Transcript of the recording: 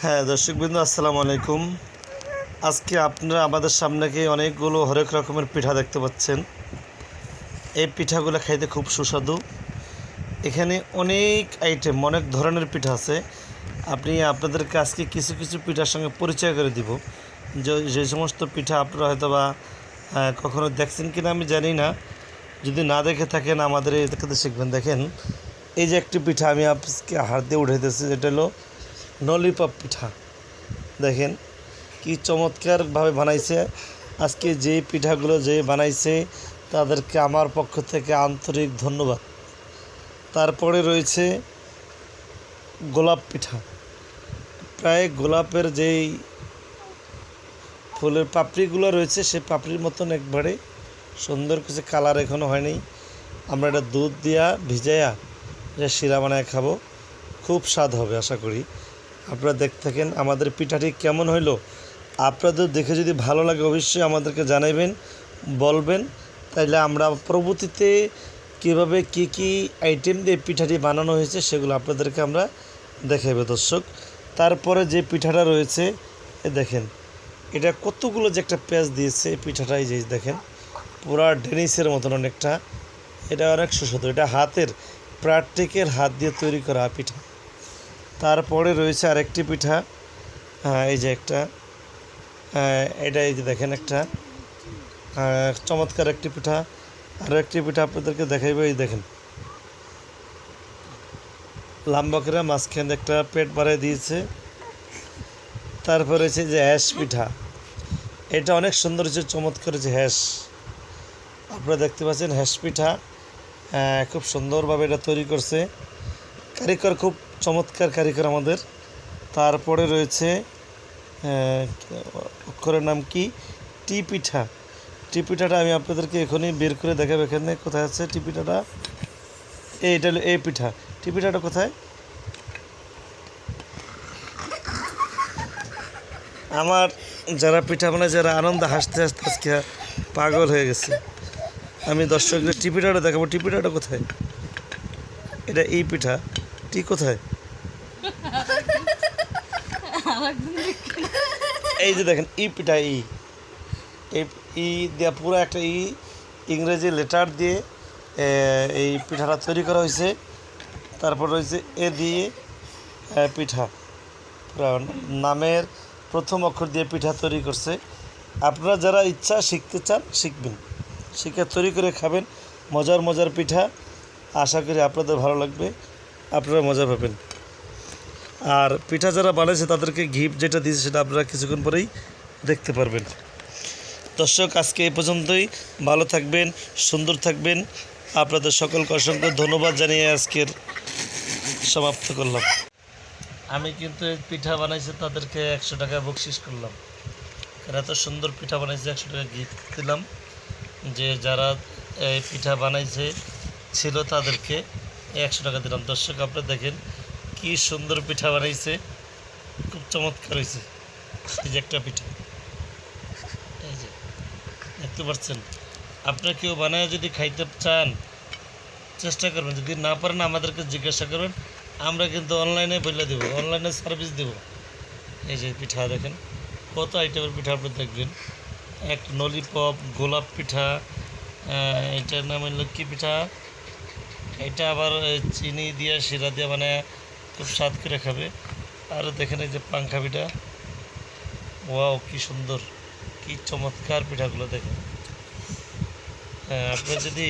হ্যাঁ দর্শকবৃন্দ, আসসালামু আলাইকুম। আজকে আপনারা আমাদের সামনে অনেকগুলো হরেক রকমের পিঠা দেখতে পাচ্ছেন। এই পিঠাগুলো খাইতে খুব সুস্বাদু। এখানে অনেক আইটেম, অনেক ধরনের পিঠা আছে। আপনাদেরকে আজকে কিছু কিছু পিঠার সঙ্গে পরিচয় করে দিব, যে সমস্ত পিঠা আপনারা হয়তো বা কখনো দেখছেন কিনা আমি জানি না। যদি না দেখে থাকেন আমাদের এই দেখাতে শিখবেন। দেখেন, এই যে একটি পিঠা আমি আজকে হাত দিয়ে উঠাইতেছি, যেটা হলো ললিপপ পিঠা। দেখেন কি চমৎকারভাবে বানাইছে। আজকে যে পিঠাগুলো যে বানাইছে তাদেরকে আমার পক্ষ থেকে আন্তরিক ধন্যবাদ। তারপরে রয়েছে গোলাপ পিঠা। প্রায় গোলাপের যেই ফুলের পাপড়িগুলো রয়েছে সেই পাপড়ির মতন একবারে সুন্দর কিছু কালার এখনও হয়নি। আমরা এটা দুধ দিয়া ভিজাইয়া এটা শিরা বানায় খাবো, খুব স্বাদ হবে আশা করি। আপনারা দেখতে থাকেন আমাদের পিঠাটি কেমন হইলো। আপনাদের দেখে যদি ভালো লাগে অবশ্যই আমাদেরকে জানাবেন, বলবেন। তাইলে আমরা পরবর্তীতে কীভাবে কি আইটেম দিয়ে পিঠাটি বানানো হয়েছে সেগুলো আপনাদেরকে আমরা দেখাবো দর্শক। তারপরে যে পিঠাটা রয়েছে দেখেন, এটা কতগুলো যে একটা পেঁয়াজ দিয়েছে পিঠাটাই, যে দেখেন পুরা ডেনিসের মতন অনেকটা। এটা অনেক সুস্বাদু, এটা হাতের প্রাকৃতিকের হাত দিয়ে তৈরি করা পিঠা। তারপরে রয়েছে আরেকটি পিঠা, এই যে একটা, এটা এই যে দেখেন একটা চমৎকার একটি পিঠা। আরও একটি পিঠা আপনাদেরকে দেখাইব। এই দেখেন লম্বা করে মাঝখানে একটা পেট বাড়াই দিয়েছে। তারপরে হচ্ছে যে হ্যাঁস পিঠা, এটা অনেক সুন্দর হচ্ছে, চমৎকার হচ্ছে হ্যাঁস। আপনারা দেখতে পাচ্ছেন হ্যাঁস পিঠা খুব সুন্দরভাবে এটা তৈরি করছে কারিগর, খুব চমৎকার কারিগর আমাদের। তারপরে রয়েছে অক্ষরের নাম কি, টি পিঠা। টি পিঠাটা আমি আপনাদেরকে এখনই বের করে দেখাবো। এখানে কোথায় আছে টি পিঠাটা? এইটা হলো এই পিঠা। টি পিঠাটা কোথায়? আমার যারা পিঠা বানায়, যারা আনন্দ হাসতে হাসতে আজকে পাগল হয়ে গেছে। আমি দর্শকদের টি পিঠাটা দেখাবো। টি পিঠাটা কোথায়? এটা এই পিঠা। টি কোথায়? এই যে দেখেন ই পিঠা। ই দেওয়া পুরো একটা ইংরেজি লেটার দিয়ে এই পিঠাটা তৈরি করা হয়েছে। তারপর রয়েছে এ দিয়ে পিঠা, নামের প্রথম অক্ষর দিয়ে পিঠা তৈরি করছে। আপনারা যারা ইচ্ছা শিখতে চান শিখবেন, শিখে তৈরি করে খাবেন। মজার পিঠা, আশা করি আপনাদের ভালো লাগবে, আপনারা মজা পাবেন। আর পিঠা যারা বানাইছে তাদেরকে গিফট যেটা দিয়েছে সেটা আপনারা কিছুক্ষণ পরেই দেখতে পারবেন। দর্শক, আজকে এই পর্যন্তই। ভালো থাকবেন, সুন্দর থাকবেন। আপনাদের সকলকে অসংখ্য ধন্যবাদ জানিয়ে আজকের সমাপ্ত করলাম। আমি কিন্তু এই পিঠা বানাইছে তাদেরকে 100 টাকা বকশিস করলাম। এত সুন্দর পিঠা বানাইছে, 100 টাকা গিফট দিলাম। যে যারা এই পিঠা বানাইছে ছিল তাদেরকে 100 টাকা দিলাম। দর্শক, আপনারা দেখেন কি সুন্দর পিঠা বানাইছে, খুব চমৎকার হয়েছে। এই যে একটা পিঠা, এই যে দেখতে পাচ্ছেন। আপনারা কেউ বানায় যদি খাইতে চান চেষ্টা করবেন, যদি না পারেন আমাদেরকে জিজ্ঞাসা করবেন, আমরা কিন্তু অনলাইনে বলে দেবো, অনলাইনে সার্ভিস দেব। এই যে পিঠা দেখেন, কত আইটেমের পিঠা আপনি দেখবেন। এক ললিপপ, গোলাপ পিঠা, এটার নাম হলো কী পিঠা, এটা আবার চিনি দিয়ে শিরা দিয়ে মানে খুব স্বাদ করে খাবে। আর দেখেন এই যে পাংখা পিঠা, ওয়াও কি সুন্দর, কি চমৎকার পিঠাগুলো দেখেন। আপনার যদি